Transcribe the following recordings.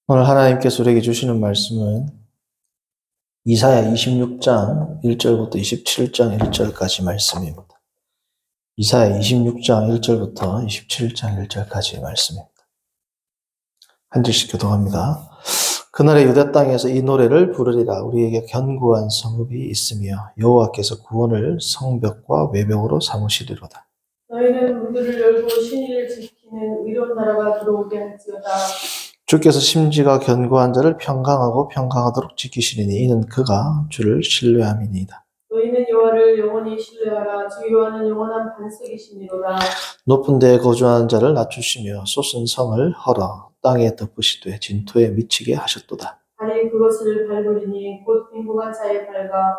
오늘 하나님께서 우리에게 주시는 말씀은 이사야 26장 1절부터 27장 1절까지 말씀입니다. 이사야 26장 1절부터 27장 1절까지의 말씀입니다. 한 절씩 교독합니다. 그날의 유다 땅에서 이 노래를 부르리라. 우리에게 견고한 성읍이 있으며 여호와께서 구원을 성벽과 외벽으로 삼으시리로다. 너희는 문들을 열고 신의를 지키는 의로운 나라가 들어오게 할지어다. 주께서 심지가 견고한 자를 평강하고 평강하도록 지키시리니 이는 그가 주를 신뢰함이니이다. 너희는 여호와를 영원히 신뢰하라. 주 여호와는 영원한 반석이시니로다. 높은 데에 거주하는 자를 낮추시며 솟은 성을 헐어 땅에 덮으시되 진토에 미치게 하셨도다. 발이 그것을 밟으리니 곧 빈궁한 자의 발과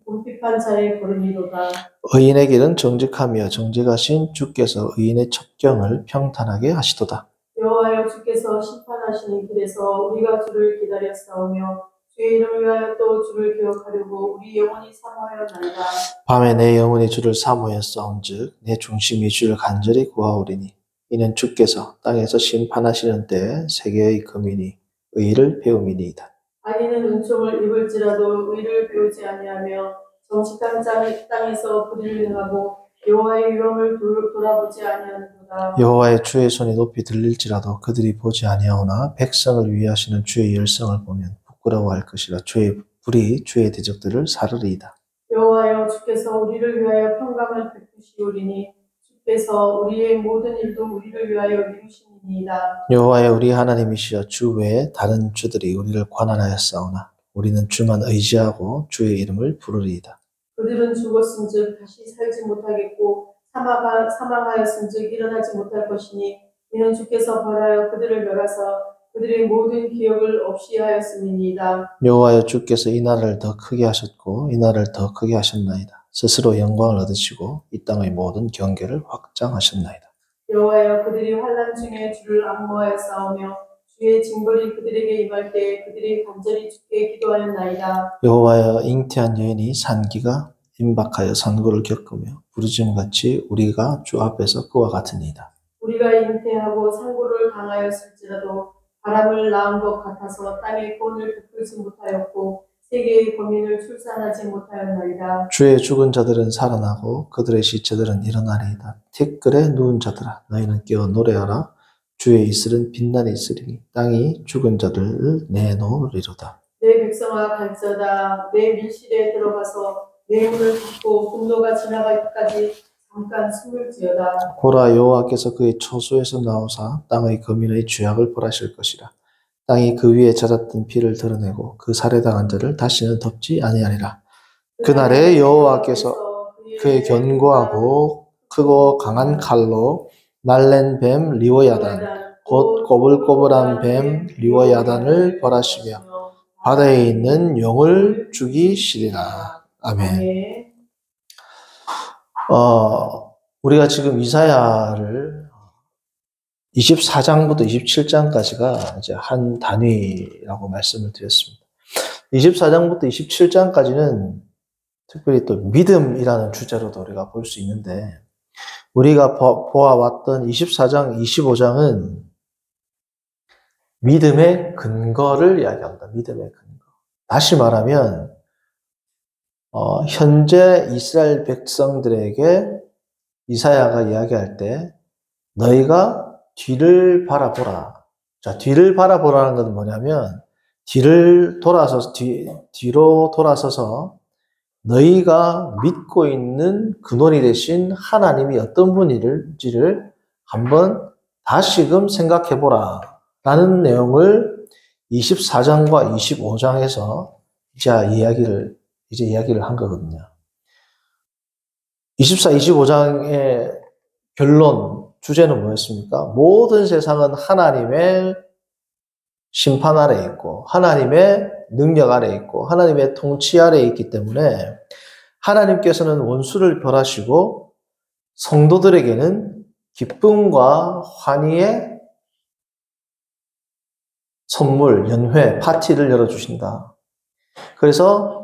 궁핍한 자의 걸음이로다. 의인의 길은 정직하며 정직하신 주께서 의인의 첩경을 평탄하게 하시도다. 여호와여, 주께서 심판하시는 길에서 우리가 주를 기다려 싸우며 주의 이름을 위하여 또 주를 기억하려고 우리 영원히 사모하였나이다. 밤에 내 영혼이 주를 사모하여 싸운즉 내 중심이 주를 간절히 구하오리니 이는 주께서 땅에서 심판하시는 때에 세계의 거민이 의를 배움이니이다. 악인은 은총을 입을지라도 의를 배우지 아니하며 정직한 땅에서 불의를 행하고 여호와의 위엄을 돌아보지 아니하는도다. 여호와의 주의 손이 높이 들릴지라도 그들이 보지 아니하오나 백성을 위하시는 주의 열성을 보면 부끄러워할 것이라. 주의 불이 주의 대적들을 사르리이다. 여호와여, 주께서 우리를 위하여 평강을 베푸시오리니 주께서 우리의 모든 일도 우리를 위하여 이루시니이다. 여호와여, 우리 하나님이시여 주 외에 다른 주들이 우리를 관한하였사오나 우리는 주만 의지하고 주의 이름을 부르리이다. 그들은 죽었은즉 다시 살지 못하겠고 사망하였은즉 일어나지 못할 것이니 이는 주께서 벌하여 그들을 멸하사 그들의 모든 기억을 없이 하였음이니이다. 여호와여, 주께서 이 나라를 더 크게 하셨고 이 나라를 더 크게 하셨나이다. 스스로 영광을 얻으시고 이 땅의 모든 경계를 확장하셨나이다. 여호와여, 그들이 환난 중에 주를 앙모하여 싸우며 주의 징벌이 그들에게 임할 때에 그들이 간절히 주께 기도하였나이다. 여호와여, 잉태한 여인이 산기가 임박하여 산고를 겪으며 부르짖음같이 우리가 주 앞에서 그와 같으니이다. 우리가 잉태하고 산고를 당하였을지라도 바람을 낳은 것 같아서 땅의 꼴을 베풀지 못하였고 세계의 거민을 출산하지 못하였나이다. 주의 죽은 자들은 살아나고 그들의 시체들은 일어나리이다. 티끌에 누운 자들아, 너희는 깨어 노래하라. 주의 이슬은 빛나니 있으리니 땅이 죽은 자들을 내놓으리로다. 내 백성아, 갈지어다. 내 밀실에 들어가서 내 문을 닫고 분노가 지나가기까지 잠깐 숨을지어다. 보라, 여호와께서 그의 처소에서 나오사 땅의 거민의 죄악을 벌하실 것이라. 땅이 그 위에 잦았던 피를 드러내고 그 살해당한 자를 다시는 덮지 아니하리라. 그날에 여호와께서 그의 견고하고 크고 강한 칼로 날랜 뱀 리워야단 곧 꼬불꼬불한 뱀 리워야단을 벌하시며 바다에 있는 용을 죽이시리라. 아멘. 우리가 지금 이사야를 24장부터 27장까지가 이제 한 단위라고 말씀을 드렸습니다. 24장부터 27장까지는 특별히 또 믿음이라는 주제로도 우리가 볼 수 있는데, 우리가 보아왔던 24장, 25장은 믿음의 근거를 이야기합니다. 믿음의 근거. 다시 말하면 현재 이스라엘 백성들에게 이사야가 이야기할 때 너희가 뒤를 바라보라. 자, 뒤를 바라보라는 건 뭐냐면 뒤로 돌아서서 너희가 믿고 있는 근원이 되신 하나님이 어떤 분인지를 한번 다시금 생각해보라 라는 내용을 24장과 25장에서 이야기를 한 거거든요. 24, 25장의 결론, 주제는 뭐였습니까? 모든 세상은 하나님의 심판 아래에 있고 하나님의 능력 아래에 있고 하나님의 통치 아래에 있기 때문에 하나님께서는 원수를 벌하시고 성도들에게는 기쁨과 환희의 선물, 연회, 파티를 열어주신다. 그래서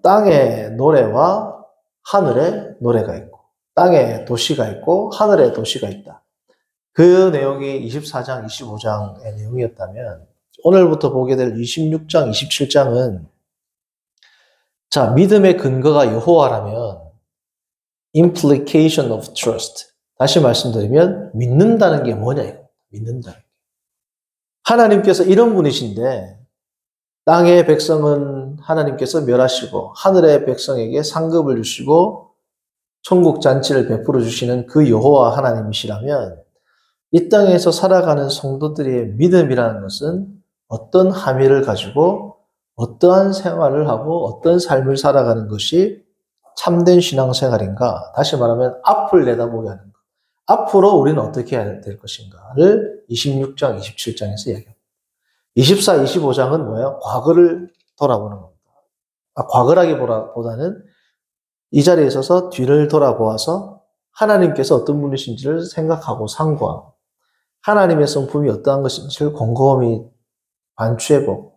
땅에 노래와 하늘에 노래가 있고 땅에 도시가 있고 하늘에 도시가 있다. 그 내용이 24장, 25장의 내용이었다면 오늘부터 보게 될 26장, 27장은 자, 믿음의 근거가 여호와라면 implication of trust. 다시 말씀드리면 믿는다는 게 뭐냐 이거. 믿는다는 게. 하나님께서 이런 분이신데 땅의 백성은 하나님께서 멸하시고 하늘의 백성에게 상급을 주시고 천국 잔치를 베풀어 주시는 그 여호와 하나님이시라면 이 땅에서 살아가는 성도들의 믿음이라는 것은 어떤 함의를 가지고 어떠한 생활을 하고 어떤 삶을 살아가는 것이 참된 신앙생활인가? 다시 말하면 앞을 내다보게 하는 것. 앞으로 우리는 어떻게 해야 될 것인가를 26장, 27장에서 이야기합니다. 24, 25장은 뭐예요? 과거를 돌아보는 겁니다. 과거라기보다는 이 자리에 있어서 뒤를 돌아보아서 하나님께서 어떤 분이신지를 생각하고 상고하고 하나님의 성품이 어떠한 것인지를 곰곰이 반추해보고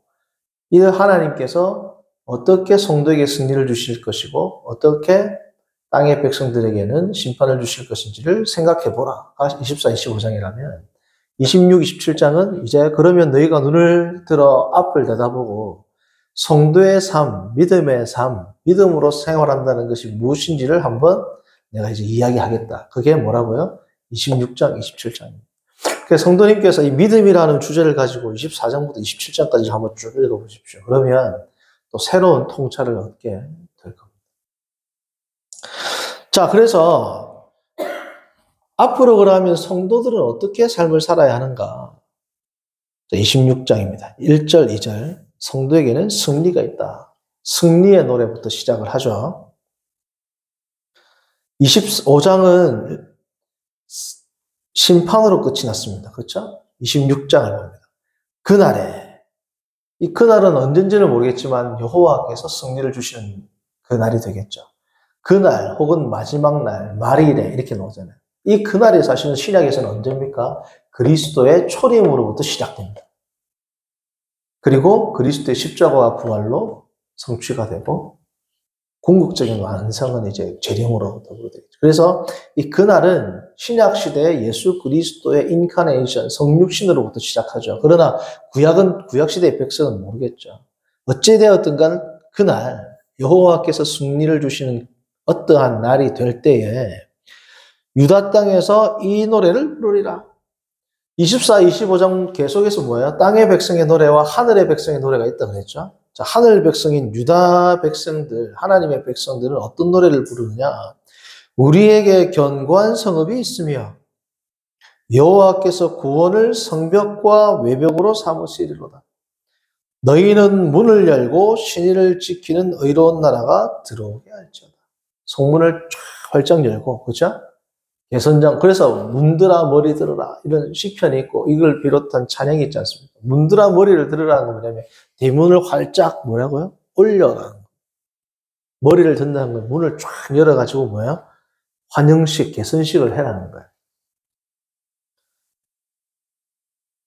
이 하나님께서 어떻게 성도에게 승리를 주실 것이고 어떻게 땅의 백성들에게는 심판을 주실 것인지를 생각해보라. 24, 25장이라면 26, 27장은 이제 그러면 너희가 눈을 들어 앞을 내다보고 성도의 삶, 믿음의 삶, 믿음으로 생활한다는 것이 무엇인지를 한번 내가 이제 이야기하겠다. 그게 뭐라고요? 26장, 27장입니다. 그래서 성도님께서 이 믿음이라는 주제를 가지고 24장부터 27장까지 한번 쭉 읽어보십시오. 그러면 또 새로운 통찰을 얻게 될 겁니다. 자, 그래서 앞으로 그러면 성도들은 어떻게 삶을 살아야 하는가? 26장입니다. 1절, 2절. 성도에게는 승리가 있다. 승리의 노래부터 시작을 하죠. 25장은 심판으로 끝이 났습니다. 그렇죠? 26장을 봅니다. 그날에, 이 그날은 언젠지는 모르겠지만 여호와께서 승리를 주시는 그날이 되겠죠. 그날 혹은 마지막 날, 말일에 이렇게 나오잖아요. 이 그날이 사실은 신약에서는 언제입니까? 그리스도의 초림으로부터 시작됩니다. 그리고 그리스도의 십자가와 부활로 성취가 되고 궁극적인 완성은 이제 재림으로 더불어 되겠죠. 그래서 이 그날은 신약 시대의 예수 그리스도의 인카네이션, 성육신으로부터 시작하죠. 그러나 구약 시대의 백성은 모르겠죠. 어찌 되었든 간 그날 여호와께서 승리를 주시는 어떠한 날이 될 때에 유다 땅에서 이 노래를 부르리라. 24, 25장 계속해서 뭐예요? 땅의 백성의 노래와 하늘의 백성의 노래가 있다고 그랬죠. 자, 하늘 백성인 유다 백성들, 하나님의 백성들은 어떤 노래를 부르느냐? 우리에게 견고한 성읍이 있으며 여호와께서 구원을 성벽과 외벽으로 삼으시리로다. 너희는 문을 열고 신의를 지키는 의로운 나라가 들어오게 할지어다. 성문을 쫙 활짝 열고, 그렇죠? 개선장, 그래서 문들아 머리 들어라 이런 시편이 있고 이걸 비롯한 찬양이 있지 않습니까? 문들아 머리를 들으라는 건 뭐냐면 대문을 활짝 뭐라고요? 올려라는 거. 머리를 든다는 건 문을 쫙 열어가지고 뭐예요? 환영식, 개선식을 해라는 거예요.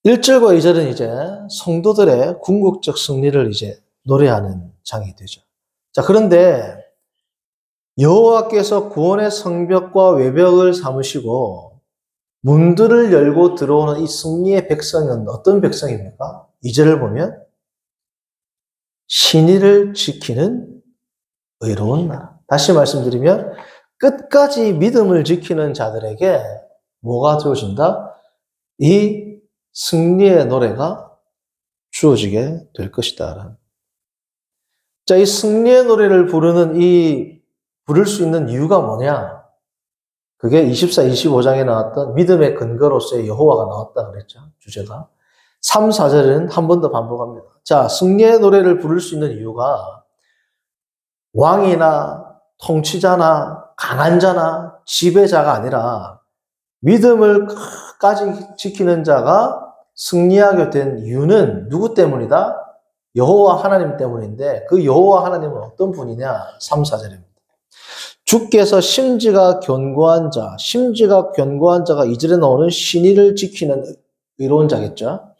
1절과 2절은 이제 성도들의 궁극적 승리를 이제 노래하는 장이 되죠. 자, 그런데 여호와께서 구원의 성벽과 외벽을 삼으시고 문들을 열고 들어오는 이 승리의 백성은 어떤 백성입니까? 2절을 보면 신의를 지키는 의로운 나라. 다시 말씀드리면 끝까지 믿음을 지키는 자들에게 뭐가 주어진다? 이 승리의 노래가 주어지게 될 것이다. 자, 이 승리의 노래를 부를 수 있는 이유가 뭐냐? 그게 24, 25장에 나왔던 믿음의 근거로서의 여호와가 나왔다 그랬죠. 주제가. 3, 4절은 한 번 더 반복합니다. 자, 승리의 노래를 부를 수 있는 이유가 왕이나 통치자나 강한 자나 지배자가 아니라 믿음을 끝까지 지키는 자가 승리하게 된 이유는 누구 때문이다? 여호와 하나님 때문인데 그 여호와 하나님은 어떤 분이냐? 3, 4절입니다. 주께서 심지가 견고한 자, 심지가 견고한 자가 2절에 나오는 신의를 지키는 의로운 자겠죠.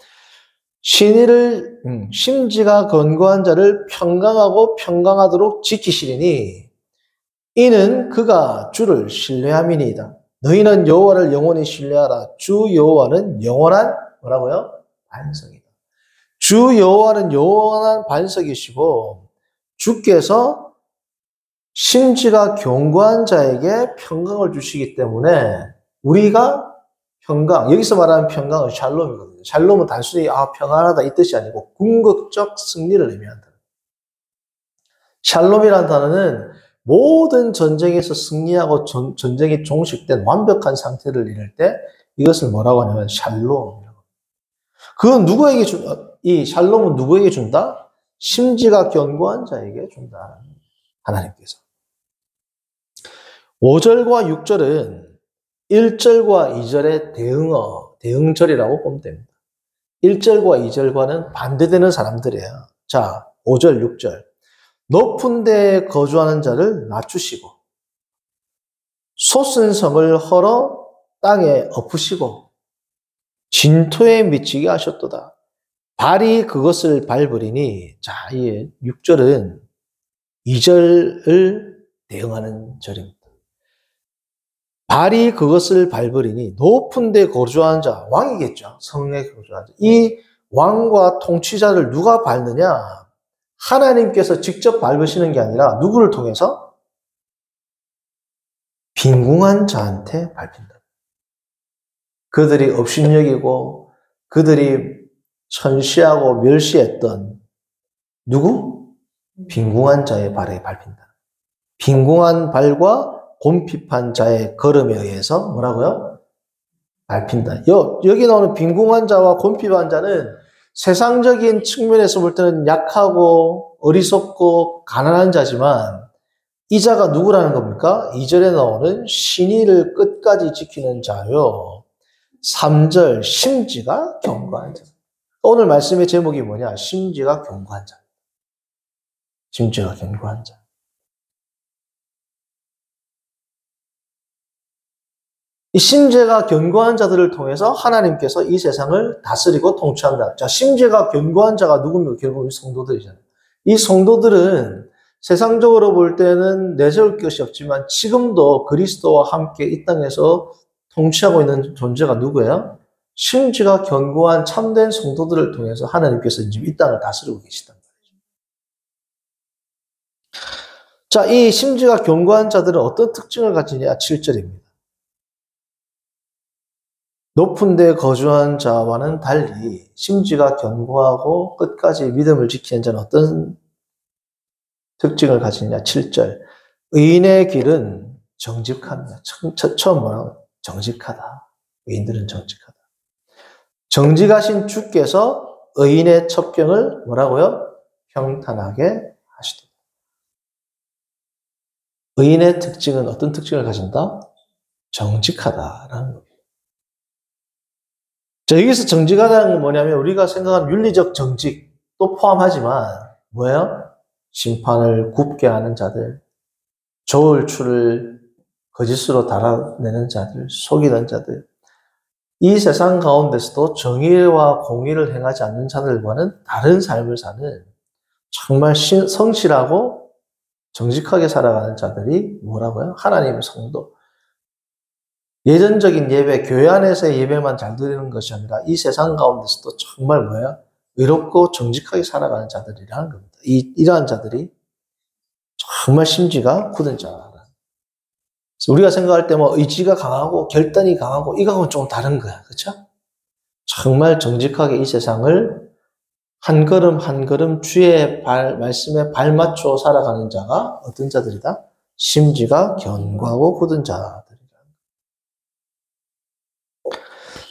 심지가 견고한 자를 평강하고 평강하도록 지키시리니 이는 그가 주를 신뢰함이니이다. 너희는 여호와를 영원히 신뢰하라. 주 여호와는 영원한 뭐라고요? 반석이다. 주 여호와는 영원한 반석이시고 주께서 심지가 견고한 자에게 평강을 주시기 때문에 우리가 평강, 여기서 말하는 평강은 샬롬이거든요. 샬롬은 단순히 평안하다 이 뜻이 아니고 궁극적 승리를 의미한다. 샬롬이라는 단어는 모든 전쟁에서 승리하고 전쟁이 종식된 완벽한 상태를 이룰 때 이것을 뭐라고 하냐면 샬롬이라고. 그건 누구에게 이 샬롬은 누구에게 준다? 심지가 견고한 자에게 준다. 하나님께서. 5절과 6절은 1절과 2절의 대응절이라고 보면 됩니다. 1절과 2절과는 반대되는 사람들이에요. 자, 5절, 6절. 높은 데에 거주하는 자를 낮추시고 솟은 성을 헐어 땅에 엎으시고 진토에 미치게 하셨도다. 발이 그것을 밟으리니, 자, 이 6절은 2절을 대응하는 절입니다. 발이 그것을 밟으리니 높은 데 거주하는 자, 왕이겠죠. 성에 거주하는 자. 이 왕과 통치자를 누가 밟느냐? 하나님께서 직접 밟으시는 게 아니라 누구를 통해서? 빈궁한 자한테 밟힌다. 그들이 업신여기고 그들이 천시하고 멸시했던 누구? 빈궁한 자의 발에 밟힌다. 빈궁한 발과 곰핍한 자의 걸음에 의해서 뭐라고요? 밟힌다. 여기 나오는 빈궁한 자와 곰핍한 자는 세상적인 측면에서 볼 때는 약하고 어리석고 가난한 자지만 이 자가 누구라는 겁니까? 2절에 나오는 신의를 끝까지 지키는 자요. 3절 심지가 견고한 자. 오늘 말씀의 제목이 뭐냐? 심지가 견고한 자. 심지가 견고한 자. 이 심지가 견고한 자들을 통해서 하나님께서 이 세상을 다스리고 통치한다. 자, 심지가 견고한 자가 누굽니까? 결국 성도들이잖아요. 이 성도들은 세상적으로 볼 때는 내세울 것이 없지만 지금도 그리스도와 함께 이 땅에서 통치하고 있는 존재가 누구예요? 심지가 견고한 참된 성도들을 통해서 하나님께서 지금 이 땅을 다스리고 계시단 말이죠. 자, 이 심지가 견고한 자들은 어떤 특징을 가지냐? 7절입니다. 높은 데 거주한 자와는 달리 심지가 견고하고 끝까지 믿음을 지키는 자는 어떤 특징을 가지느냐? 7절. 의인의 길은 정직합니다. 처음 뭐라고? 정직하다. 의인들은 정직하다. 정직하신 주께서 의인의 첩경을 뭐라고요? 평탄하게 하시도다. 의인의 특징은 어떤 특징을 가진다? 정직하다라는 겁니다. 자, 여기서 정직하다는 건 뭐냐면 우리가 생각하는 윤리적 정직도 포함하지만 뭐예요? 심판을 굽게 하는 자들, 좋을 추를 거짓으로 달아내는 자들, 속이는 자들, 이 세상 가운데서도 정의와 공의를 행하지 않는 자들과는 다른 삶을 사는 정말 성실하고 정직하게 살아가는 자들이 뭐라고요? 하나님의 성도. 예전적인 예배, 교회 안에서의 예배만 잘 드리는 것이 아니라 이 세상 가운데서도 정말 뭐예요? 의롭고 정직하게 살아가는 자들이라는 겁니다. 이러한 자들이 정말 심지가 굳은 자라. 우리가 생각할 때 뭐 의지가 강하고 결단이 강하고 이거하고는 좀 다른 거야. 그렇죠? 정말 정직하게 이 세상을 한 걸음 한 걸음 주의 말씀에 발맞춰 살아가는 자가 어떤 자들이다? 심지가 견고하고 굳은 자들이다.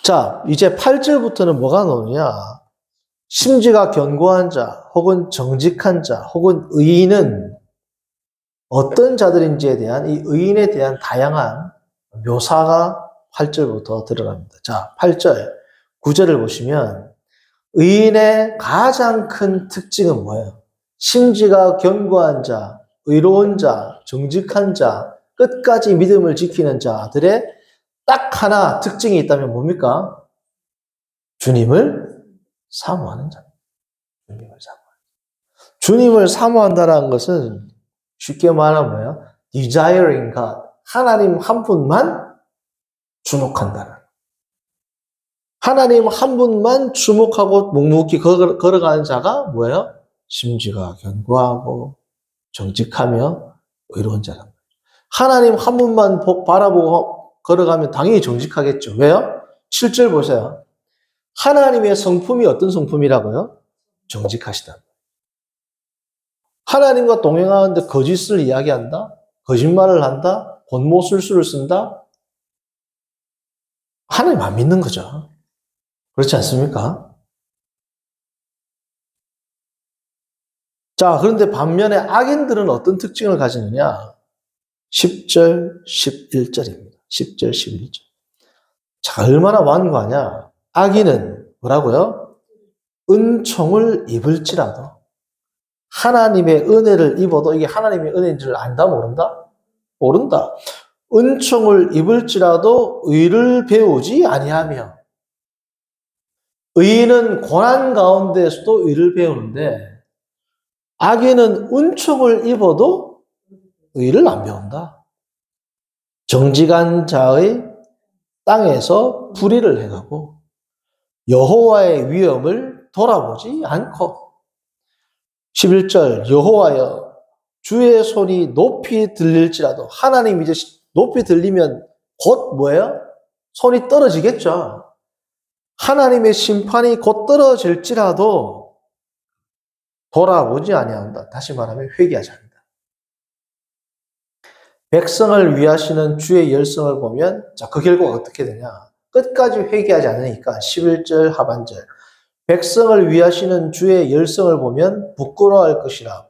자, 이제 8절부터는 뭐가 나오느냐? 심지가 견고한 자, 혹은 정직한 자, 혹은 의인은 어떤 자들인지에 대한 이 의인에 대한 다양한 묘사가 8절부터 들어갑니다. 자, 8절, 9절을 보시면 의인의 가장 큰 특징은 뭐예요? 심지가 견고한 자, 의로운 자, 정직한 자, 끝까지 믿음을 지키는 자들의 딱 하나 특징이 있다면 뭡니까? 주님을 사모하는 자. 주님을 사모하는 자. 주님을 사모한다는 것은 쉽게 말하면 뭐예요? Desiring God. 하나님 한 분만 주목한다는. 하나님 한 분만 주목하고 묵묵히 걸어가는 자가 뭐예요? 심지가 견고하고 정직하며 의로운 자란 거예요. 하나님 한 분만 바라보고 걸어가면 당연히 정직하겠죠. 왜요? 7절 보세요. 하나님의 성품이 어떤 성품이라고요? 정직하시다. 하나님과 동행하는데 거짓을 이야기한다? 거짓말을 한다? 권모술수를 쓴다? 하나님 안 믿는 거죠. 그렇지 않습니까? 자, 그런데 반면에 악인들은 어떤 특징을 가지느냐? 10절, 11절입니다. 10절, 11절. 자, 얼마나 완고하냐? 악인은 뭐라고요? 은총을 입을지라도 하나님의 은혜를 입어도 이게 하나님의 은혜인 줄 안다 모른다? 모른다. 은총을 입을지라도 의를 배우지 아니하며 의인은 고난 가운데에서도 의를 배우는데 악인은 은총을 입어도 의를 안 배운다. 정직한 자의 땅에서 불의를 행하고 여호와의 위엄을 돌아보지 않고 11절 여호와여 주의 손이 높이 들릴지라도 하나님 이제 높이 들리면 곧 뭐예요? 손이 떨어지겠죠. 하나님의 심판이 곧 떨어질지라도 돌아보지 아니한다. 다시 말하면 회개하지 않는다. 백성을 위하시는 주의 열성을 보면 자, 그 결과가 어떻게 되냐? 끝까지 회개하지 않으니까 11절 하반절 백성을 위하시는 주의 열성을 보면 부끄러워할 것이라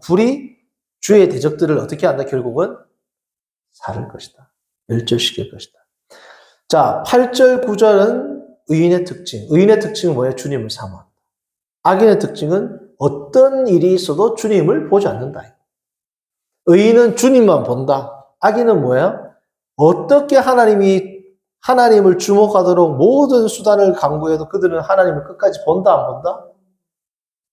불이 주의 대적들을 어떻게 한다? 결국은 살을 것이다. 멸절시킬 것이다. 자, 8절 9절은 의인의 특징. 의인의 특징은 뭐예요? 주님을 사모한다. 악인의 특징은 어떤 일이 있어도 주님을 보지 않는다. 의인은 주님만 본다. 악인은 뭐예요? 어떻게 하나님을 주목하도록 모든 수단을 강구해도 그들은 하나님을 끝까지 본다, 안 본다?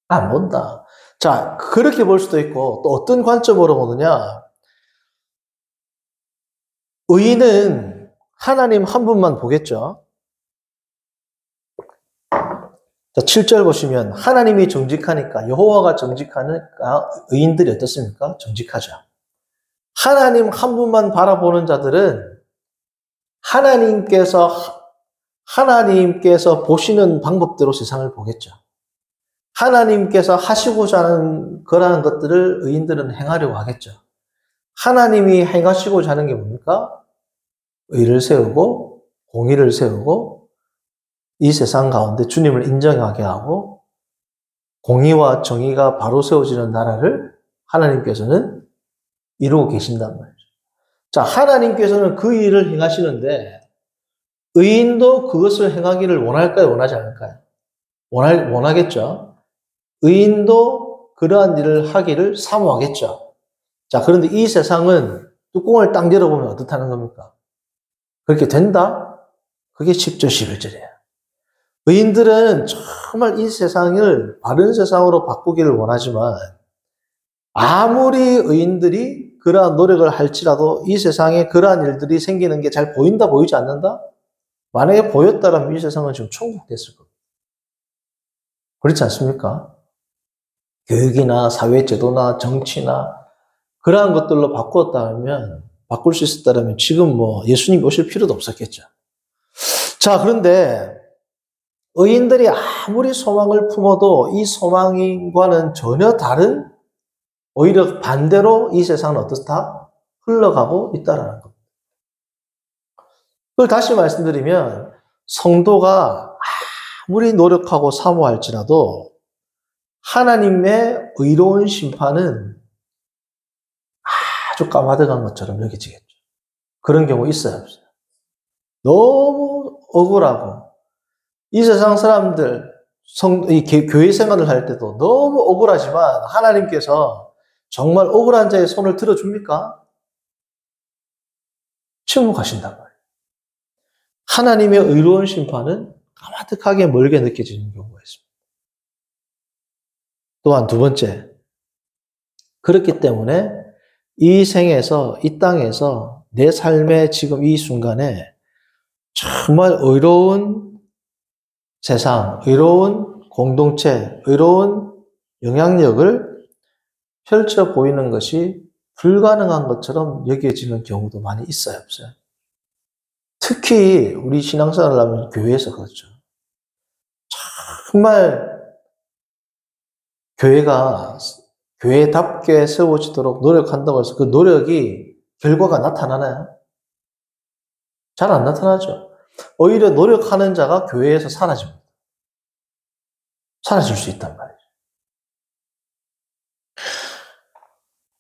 안 본다. 자, 그렇게 볼 수도 있고, 또 어떤 관점으로 보느냐? 의인은 하나님 한 분만 보겠죠? 자, 7절 보시면, 하나님이 정직하니까, 여호와가 정직하니까, 의인들이 어떻습니까? 정직하죠. 하나님 한 분만 바라보는 자들은 하나님께서 보시는 방법대로 세상을 보겠죠. 하나님께서 하시고자 하는 그러한 것들을 의인들은 행하려고 하겠죠. 하나님이 행하시고자 하는 게 뭡니까? 의를 세우고 공의를 세우고 이 세상 가운데 주님을 인정하게 하고 공의와 정의가 바로 세워지는 나라를 하나님께서는 이루고 계신단 말이죠. 자, 하나님께서는 그 일을 행하시는데 의인도 그것을 행하기를 원할까요? 원하지 않을까요? 원하겠죠. 의인도 그러한 일을 하기를 사모하겠죠. 자, 그런데 이 세상은 뚜껑을 딱 열어보면 어떻다는 겁니까? 그렇게 된다? 그게 10절, 11절이에요. 의인들은 정말 이 세상을 바른 세상으로 바꾸기를 원하지만 아무리 의인들이 그러한 노력을 할지라도 이 세상에 그러한 일들이 생기는 게 잘 보인다, 보이지 않는다? 만약에 보였다라면 이 세상은 지금 천국 됐을 겁니다. 그렇지 않습니까? 교육이나 사회제도나 정치나 그러한 것들로 바꿀 수 있었다면 지금 예수님 오실 필요도 없었겠죠. 자, 그런데 의인들이 아무리 소망을 품어도 이 소망과는 전혀 다른 오히려 반대로 이 세상은 어떻다? 흘러가고 있다라는 겁니다. 그걸 다시 말씀드리면 성도가 아무리 노력하고 사모할지라도 하나님의 의로운 심판은 아주 까마득한 것처럼 여겨지겠죠. 그런 경우 있어요, 없어요? 너무 억울하고 이 세상 사람들 교회 생활을 할 때도 너무 억울하지만 하나님께서 정말 억울한 자의 손을 들어줍니까? 침묵하신단 말이에요. 하나님의 의로운 심판은 까마득하게 멀게 느껴지는 경우가 있습니다. 또한 두 번째, 그렇기 때문에 이 생에서, 이 땅에서 내 삶의 지금 이 순간에 정말 의로운 세상, 의로운 공동체, 의로운 영향력을 펼쳐 보이는 것이 불가능한 것처럼 여겨지는 경우도 많이 있어요, 없어요? 특히 우리 신앙생활을 하면 교회에서 그렇죠. 정말 교회가 교회답게 세워지도록 노력한다고 해서 그 노력이 결과가 나타나나요? 잘 안 나타나죠. 오히려 노력하는 자가 교회에서 사라집니다. 사라질 수 있단 말이에요.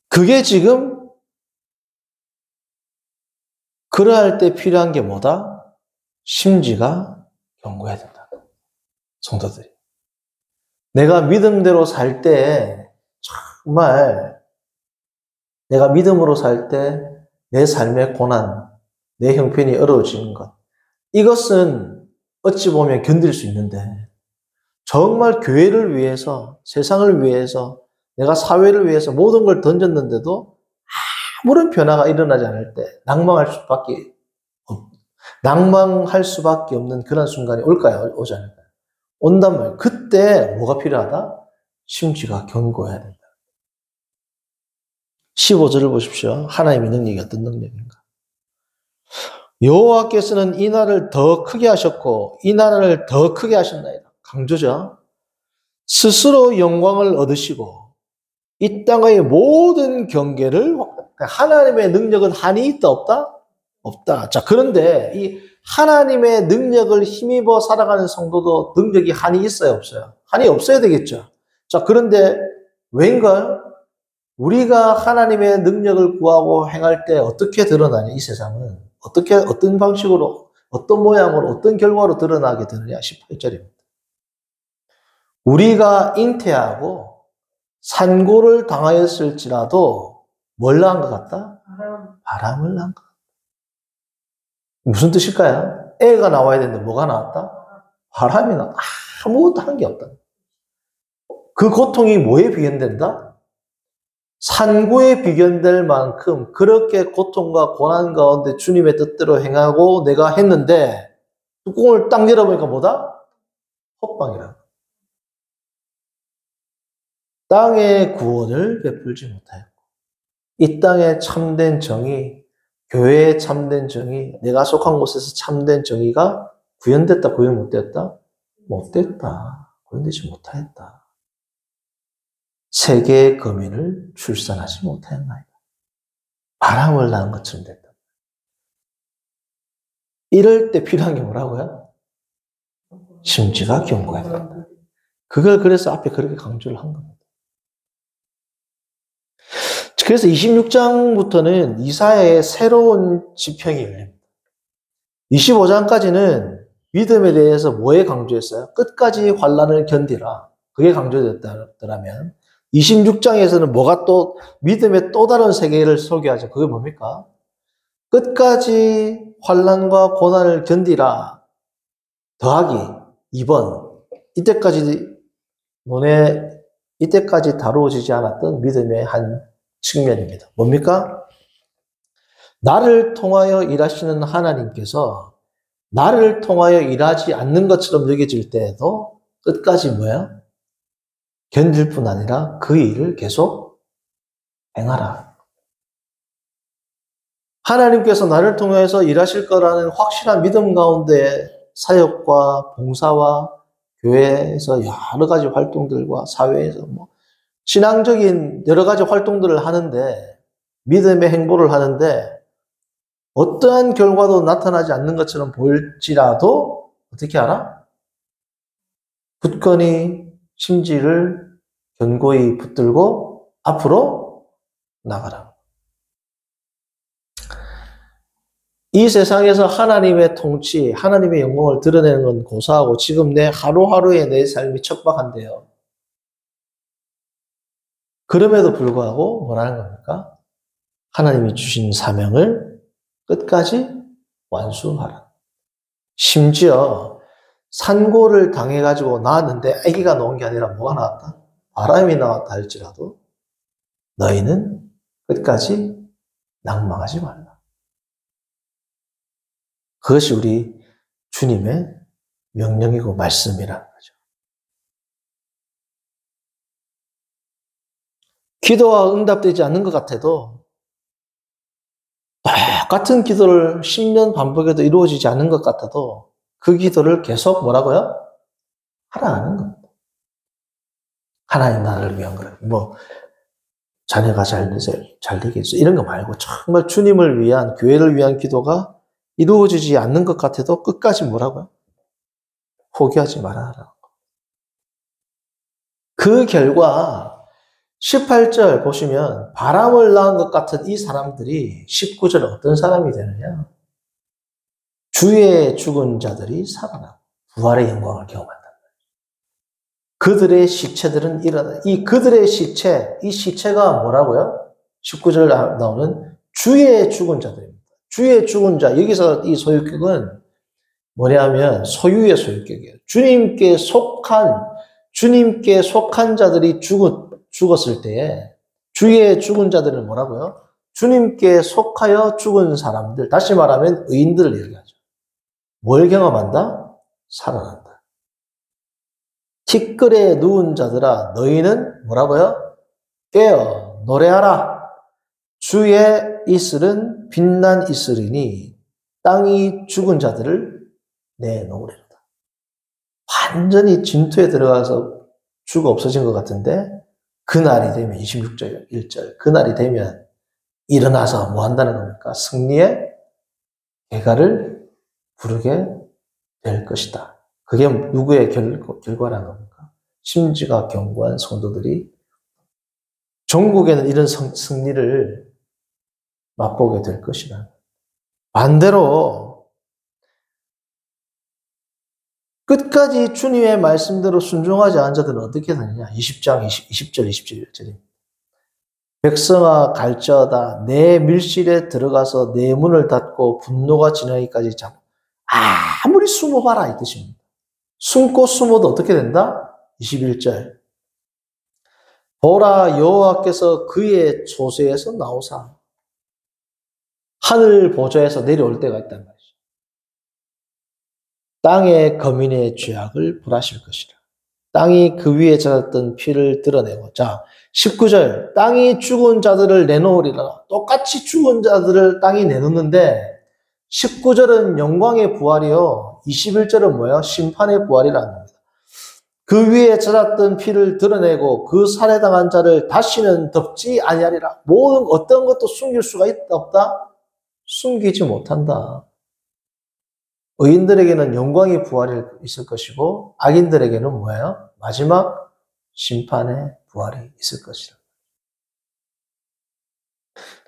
그게 지금 그러할 때 필요한 게 뭐다? 심지가 견고해야 된다. 성도들이. 내가 믿음대로 살 때 정말 내가 믿음으로 살 때 내 삶의 고난, 내 형편이 어려워지는 것. 이것은 어찌 보면 견딜 수 있는데 정말 교회를 위해서, 세상을 위해서, 내가 사회를 위해서 모든 걸 던졌는데도 아무런 변화가 일어나지 않을 때 낭망할 수밖에 없는 그런 순간이 올까요? 오지 않을까요? 온단 말이에요. 그때 뭐가 필요하다? 심지가 견고해야 된다. 15절을 보십시오. 하나님의 능력이 어떤 능력인가? 여호와께서는 이 날을 더 크게 하셨고 이 나라를 더 크게 하셨나이다. 강조죠. 스스로 영광을 얻으시고 이 땅의 모든 경계를 하나님의 능력은 한이 있다 없다? 없다. 자, 그런데 이 하나님의 능력을 힘입어 살아가는 성도도 능력이 한이 있어요 없어요? 한이 없어야 되겠죠. 자, 그런데 왠가 우리가 하나님의 능력을 구하고 행할 때 어떻게 드러나냐, 이 세상은. 어떤 방식으로, 어떤 모양으로, 어떤 결과로 드러나게 되느냐, 18절입니다. 우리가 잉태하고 산고를 당하였을지라도 뭘 낳은 것 같다? 바람을 낳은 것 같다. 무슨 뜻일까요? 애가 나와야 되는데 뭐가 나왔다? 바람이 나왔다. 아무것도 한 게 없다. 그 고통이 뭐에 비견된다? 산고에 비견될 만큼 그렇게 고통과 고난 가운데 주님의 뜻대로 행하고 내가 했는데 뚜껑을 딱 열어보니까 뭐다? 헛방이라. 땅의 구원을 베풀지 못하였고 이 땅의 참된 정의, 교회의 참된 정의, 내가 속한 곳에서 참된 정의가 구현됐다, 구현 못됐다? 못됐다. 구현되지 못하였다. 세계의 거민을 출산하지 못하였나이다. 바람을 낳은 것처럼 됐다. 이럴 때 필요한 게 뭐라고요? 심지가 견고해야 된다. 그걸 그래서 앞에 그렇게 강조를 한 겁니다. 그래서 26장부터는 이사야의 새로운 지평이 열립니다. 25장까지는 믿음에 대해서 뭐에 강조했어요? 끝까지 환난을 견디라. 그게 강조됐더라면 26장에서는 뭐가 또 믿음의 또 다른 세계를 소개하죠. 그게 뭡니까? 끝까지 환난과 고난을 견디라. 더하기 2번. 이때까지 다루어지지 않았던 믿음의 한 측면입니다. 뭡니까? 나를 통하여 일하시는 하나님께서 나를 통하여 일하지 않는 것처럼 여겨질 때에도 끝까지 뭐야? 견딜 뿐 아니라 그 일을 계속 행하라. 하나님께서 나를 통해서 일하실 거라는 확실한 믿음 가운데 사역과 봉사와 교회에서 여러 가지 활동들과 사회에서 신앙적인 여러 가지 활동들을 하는데 믿음의 행보를 하는데 어떠한 결과도 나타나지 않는 것처럼 보일지라도 어떻게 하라? 굳건히 심지를 견고히 붙들고 앞으로 나가라. 이 세상에서 하나님의 통치, 하나님의 영광을 드러내는 건 고사하고 지금 내 하루하루의 내 삶이 척박한데요. 그럼에도 불구하고 뭐라는 겁니까? 하나님이 주신 사명을 끝까지 완수하라. 심지어 산고를 당해가지고 나왔는데 아기가 나온 게 아니라 뭐가 나왔다? 바람이 나왔다 할지라도 너희는 끝까지 낭망하지 말라. 그것이 우리 주님의 명령이고 말씀이라는 거죠. 기도가 응답되지 않는 것 같아도 똑같은 기도를 10년 반복해도 이루어지지 않는 것 같아도 그 기도를 계속 뭐라고요? 하라는 겁니다. 하나님 나라를 위한 거예요. 뭐 자녀가 잘 되겠어 이런 거 말고 정말 주님을 위한 교회를 위한 기도가 이루어지지 않는 것 같아도 끝까지 뭐라고요? 포기하지 말아라. 그 결과 18절 보시면 바람을 낳은 것 같은 이 사람들이 19절 어떤 사람이 되느냐? 주의 죽은 자들이 살아나고 부활의 영광을 경험한다. 그들의 시체들은 일어나. 이 그들의 시체, 이 시체가 뭐라고요? 19절 나오는 주의 죽은 자들입니다. 주의 죽은 자. 여기서 이 소유격은 뭐냐면 소유의 소유격이에요. 주님께 속한 자들이 죽었을 때에 주의 죽은 자들은 뭐라고요? 주님께 속하여 죽은 사람들. 다시 말하면 의인들을 얘기하죠. 뭘 경험한다? 살아난다. 티끌에 누운 자들아 너희는 뭐라고요? 깨어 노래하라. 주의 이슬은 빛난 이슬이니 땅이 죽은 자들을 내놓으리로다. 완전히 진토에 들어가서 죽어 없어진 것 같은데 그날이 되면 26절 1절 그날이 되면 일어나서 뭐 한다는 겁니까? 승리의 개가를 부르게 될 것이다. 그게 누구의 결과라는 겁니까? 심지가 견고한 성도들이 전국에는 이런 승리를 맛보게 될 것이다. 반대로 끝까지 주님의 말씀대로 순종하지 않은 자들은 어떻게 되느냐? 20장 20절 21절입니다. 백성아 갈지어다 내 밀실에 들어가서 내 문을 닫고 분노가 지나기까지 잡고 아무리 숨어봐라 이 뜻입니다. 숨고 숨어도 어떻게 된다? 21절. 보라 여호와께서 그의 초소에서 나오사 하늘 보좌에서 내려올 때가 있단 말이죠. 땅의 거민의 죄악을 벌하실 것이라. 땅이 그 위에 젖었던 피를 드러내고 자 19절 땅이 죽은 자들을 내놓으리라. 똑같이 죽은 자들을 땅이 내놓는데 19절은 영광의 부활이요. 21절은 뭐예요? 심판의 부활이라는 겁니다. 그 위에 젖었던 피를 드러내고 그 살해당한 자를 다시는 덮지 아니하리라. 모든 어떤 것도 숨길 수가 있다 없다? 숨기지 못한다. 의인들에게는 영광의 부활이 있을 것이고 악인들에게는 뭐예요? 마지막 심판의 부활이 있을 것이다.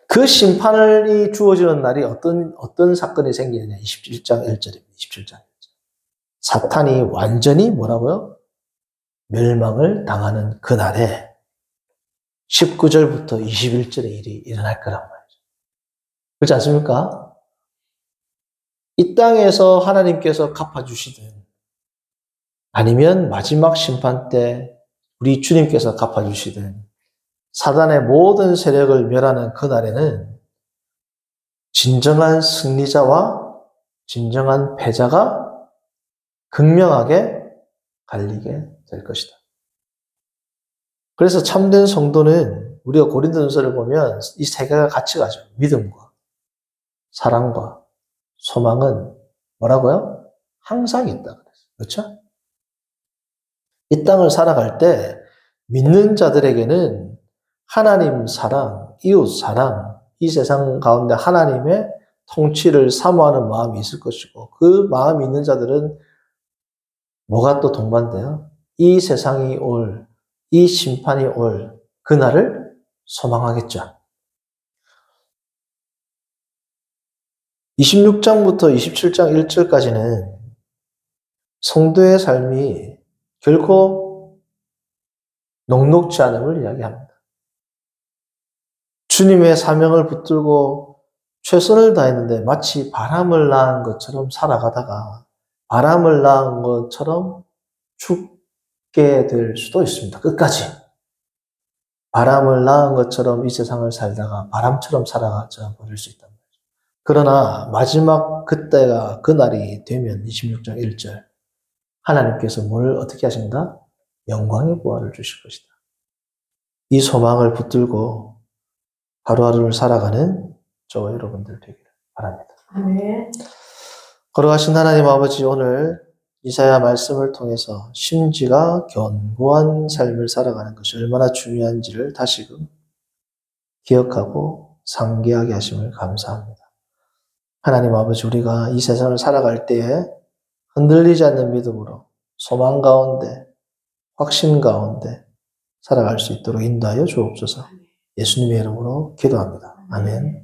그 심판이 주어지는 날이 어떤 사건이 생기느냐? 27장 1절입니다. 27장 1절. 사탄이 완전히 뭐라고요? 멸망을 당하는 그날에 19절부터 21절의 일이 일어날 거란 말이죠. 그렇지 않습니까? 이 땅에서 하나님께서 갚아주시든 아니면 마지막 심판 때 우리 주님께서 갚아주시든 사단의 모든 세력을 멸하는 그날에는 진정한 승리자와 진정한 패자가 극명하게 갈리게 될 것이다. 그래서 참된 성도는 우리가 고린도전서를 보면 이 세 개가 같이 가죠. 믿음과 사랑과 소망은 뭐라고요? 항상 있다 그랬어요. 그렇죠? 이 땅을 살아갈 때 믿는 자들에게는 하나님 사랑, 이웃 사랑, 이 세상 가운데 하나님의 통치를 사모하는 마음이 있을 것이고 그 마음이 있는 자들은 뭐가 또 동반돼요? 이 세상이 올, 이 심판이 올 그날을 소망하겠죠. 26장부터 27장 1절까지는 성도의 삶이 결코 녹록지 않음을 이야기합니다. 주님의 사명을 붙들고 최선을 다했는데 마치 바람을 낳은 것처럼 살아가다가 바람을 낳은 것처럼 죽게 될 수도 있습니다. 끝까지. 바람을 낳은 것처럼 이 세상을 살다가 바람처럼 살아가 버릴 수 있단 말이죠. 그러나 마지막 그때가 그날이 되면 26장 1절 하나님께서 뭘 어떻게 하신다? 영광의 부활을 주실 것이다. 이 소망을 붙들고 하루하루를 살아가는 저와 여러분들 되기를 바랍니다. 아멘. 걸어가신 하나님 아버지, 오늘 이사야 말씀을 통해서 심지가 견고한 삶을 살아가는 것이 얼마나 중요한지를 다시금 기억하고 상기하게 하심을 감사합니다. 하나님 아버지, 우리가 이 세상을 살아갈 때에 흔들리지 않는 믿음으로 소망 가운데, 확신 가운데 살아갈 수 있도록 인도하여 주옵소서. 예수님의 이름으로 기도합니다. 아멘.